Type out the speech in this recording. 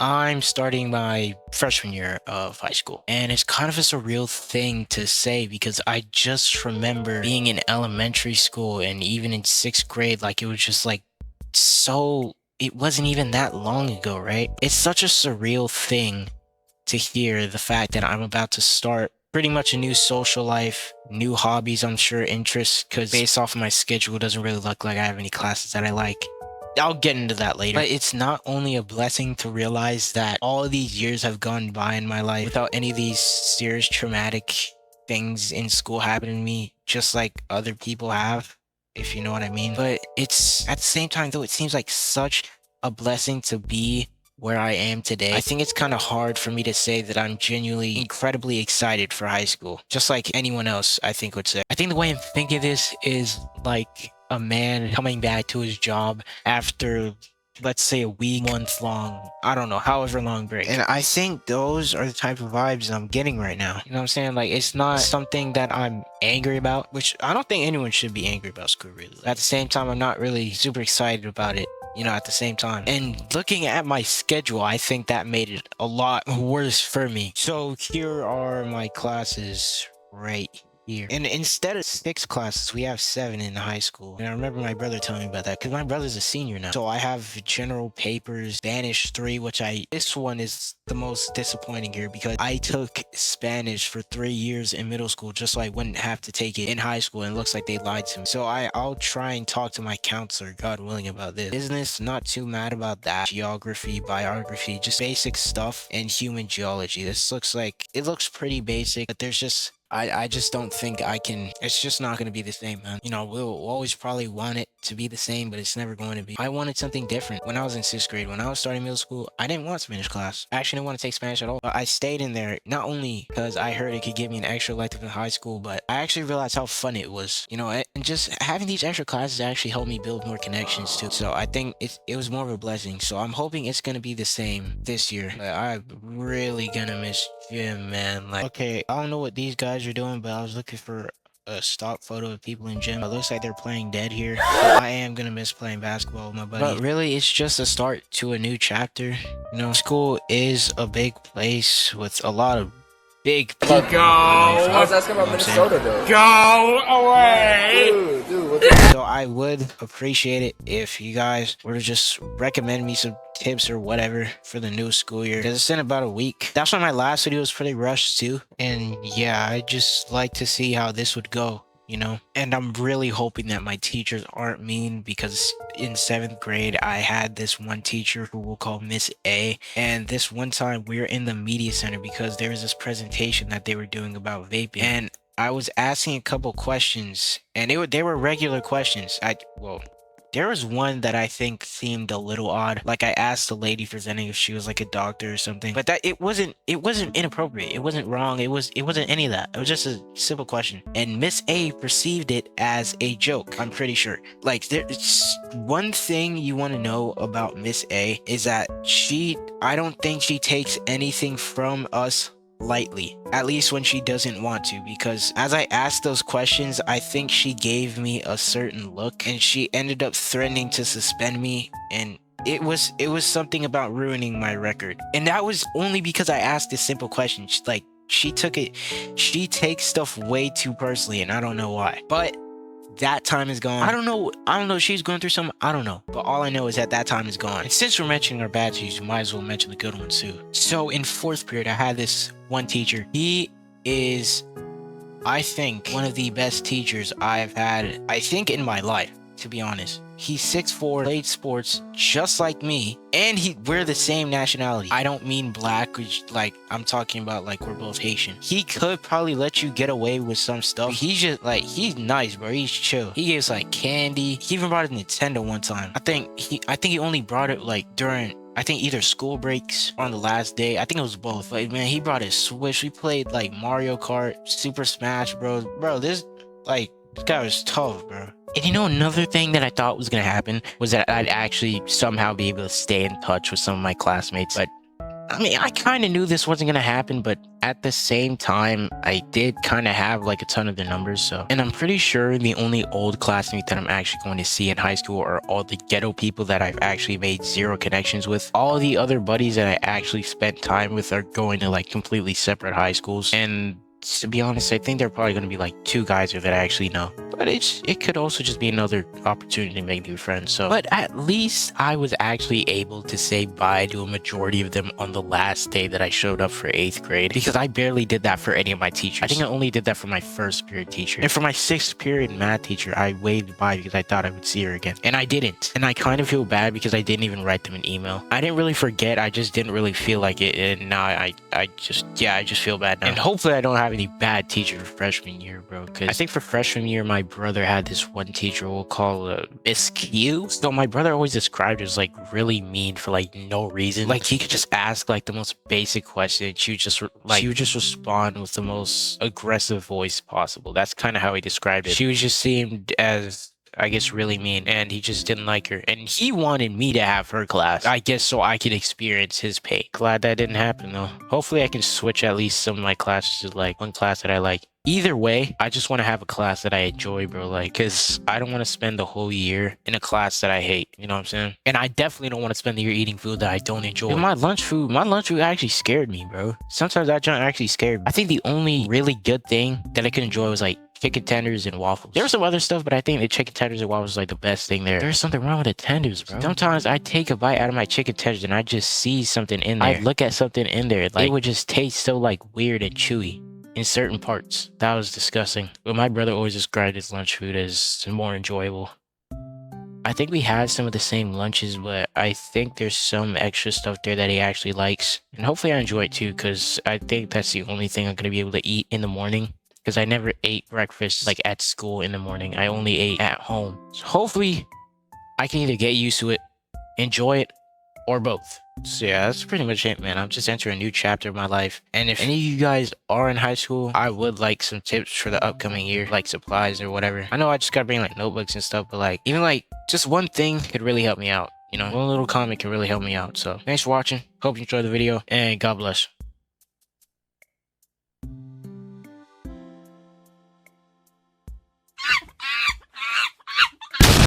I'm starting my freshman year of high school, and it's kind of a surreal thing to say because I just remember being in elementary school and even in sixth grade, like it was just like so, it wasn't even that long ago, right? It's such a surreal thing to hear the fact that I'm about to start pretty much a new social life, new hobbies, I'm sure, interests, because based off of my schedule, it doesn't really look like I have any classes that I like. I'll get into that later. But it's not only a blessing to realize that all of these years have gone by in my life without any of these serious traumatic things in school happening to me, just like other people have, if you know what I mean. But it's at the same time, though, it seems like such a blessing to be where I am today. I think it's kind of hard for me to say that I'm genuinely incredibly excited for high school, just like anyone else I think would say. I think the way I'm thinking of this is like a man coming back to his job after, let's say, a week, month long, I don't know, however long break. And I think those are the type of vibes I'm getting right now. You know what I'm saying? Like, it's not something that I'm angry about, which I don't think anyone should be angry about school, really. At the same time, I'm not really super excited about it, you know, at the same time. And looking at my schedule, I think that made it a lot worse for me. So here are my classes right here. And instead of 6 classes, we have 7 in high school. And I remember my brother telling me about that because my brother's a senior now. So I have general papers, Spanish 3, this one is the most disappointing here because I took Spanish for 3 years in middle school just so I wouldn't have to take it in high school, and it looks like they lied to me. So I'll try and talk to my counselor, God willing, about this. Business, not too mad about that. Geography, biography, just basic stuff, and human geology. It looks pretty basic, but I just don't think I can. It's just not going to be the same, man. You know, we'll always probably want it to be the same, but it's never going to be. I wanted something different when I was in 6th grade. When I was starting middle school, I didn't want Spanish class. I actually didn't want to take Spanish at all. But I stayed in there, not only because I heard it could give me an extra elective in high school, but I actually realized how fun it was. You know, and just having these extra classes actually helped me build more connections too. So I think it was more of a blessing. So I'm hoping it's going to be the same this year. But I'm really gonna miss gym, man. Like, okay, I don't know what these guys are doing, but I was looking for a stock photo of people in gym. It looks like they're playing dead here. So I am gonna miss playing basketball with my buddy. But really, it's just a start to a new chapter. You know, school is a big place with a lot of big people. Go! I was asking about Minnesota though. Go away! Dude, So I would appreciate it if you guys were to just recommend me some tips or whatever for the new school year, because it's in about a week. That's why my last video was pretty rushed too. And yeah, I just like to see how this would go, you know. And I'm really hoping that my teachers aren't mean, because in 7th grade I had this one teacher who we'll call Miss A, and this one time we were in the media center because there was this presentation that they were doing about vaping, and I was asking a couple questions, and they were regular questions. There was one that I think seemed a little odd. Like, I asked the lady presenting if she was like a doctor or something, but that it wasn't inappropriate. It wasn't wrong. It wasn't any of that. It was just a simple question. And Miss A perceived it as a joke, I'm pretty sure. Like, there's one thing you want to know about Miss A is that I don't think she takes anything from us lightly, at least when she doesn't want to, because as I asked those questions, I think she gave me a certain look, and she ended up threatening to suspend me, and it was something about ruining my record. And that was only because I asked this simple question. She takes stuff way too personally, and I don't know why. But that time is gone. I don't know if she's going through something. I don't know. But all I know is that time is gone. And since we're mentioning our bad teachers, we might as well mention the good ones too. So in 4th period, I had this one teacher. He is, I think, one of the best teachers I've had, I think, in my life, to be honest. He's 6'4", played sports just like me, and we're the same nationality. I don't mean black, which, like, I'm talking about like we're both Haitian. He could probably let you get away with some stuff. He's just like, he's nice, bro. He's chill. He gives like candy. He even brought a Nintendo one time. I think he only brought it like during, I think, either school breaks or on the last day. I think it was both. But man, he brought his Switch. We played like Mario Kart, Super Smash Bros. Bro, this guy was tough, bro. And you know, another thing that I thought was gonna happen was that I'd actually somehow be able to stay in touch with some of my classmates, but I mean, I kind of knew this wasn't going to happen, but at the same time, I did kind of have like a ton of the numbers. So, and I'm pretty sure the only old classmates that I'm actually going to see in high school are all the ghetto people that I've actually made zero connections with. All the other buddies that I actually spent time with are going to like completely separate high schools. And to be honest, I think they're probably going to be like 2 guys that I actually know. But it could also just be another opportunity to make new friends. So, but at least I was actually able to say bye to a majority of them on the last day that I showed up for 8th grade, because I barely did that for any of my teachers. I think I only did that for my 1st period teacher. And for my 6th period math teacher, I waved bye because I thought I would see her again. And I didn't. And I kind of feel bad because I didn't even write them an email. I didn't really forget. I just didn't really feel like it. And now I just feel bad now. And hopefully I don't have any bad teachers for freshman year, bro. Because I think for freshman year, my brother had this one teacher we'll call Miss Q. So my brother always described her as like really mean for like no reason. Like he could just ask like the most basic question. She would just respond with the most aggressive voice possible. That's kind of how he described it. She was just seemed as, I guess, really mean, and he just didn't like her. And he wanted me to have her class, I guess, so I could experience his pain. Glad that didn't happen though. Hopefully I can switch at least some of my classes to like one class that I like. Either way, I just want to have a class that I enjoy, bro. Like, because I don't want to spend the whole year in a class that I hate. You know what I'm saying? And I definitely don't want to spend the year eating food that I don't enjoy. And my lunch food actually scared me, bro. Sometimes that junk actually scared me. I think the only really good thing that I could enjoy was like chicken tenders and waffles. There was some other stuff, but I think the chicken tenders and waffles was like the best thing there. There's something wrong with the tenders, bro. Sometimes I take a bite out of my chicken tenders and I just see something in there. I look at something in there. Like, it would just taste so like weird and chewy in certain parts. That was disgusting. But my brother always described his lunch food as more enjoyable. I think we had some of the same lunches, but I think there's some extra stuff there that he actually likes. And hopefully I enjoy it too, because I think that's the only thing I'm going to be able to eat in the morning. Because I never ate breakfast like at school in the morning. I only ate at home. So hopefully I can either get used to it, enjoy it, or both. So yeah, that's pretty much it, man. I'm just entering a new chapter of my life. And if any of you guys are in high school, I would like some tips for the upcoming year, like supplies or whatever. I know I just gotta bring like notebooks and stuff, but like even like just one thing could really help me out. You know, one little comment can really help me out. So thanks for watching. Hope you enjoyed the video, and God bless.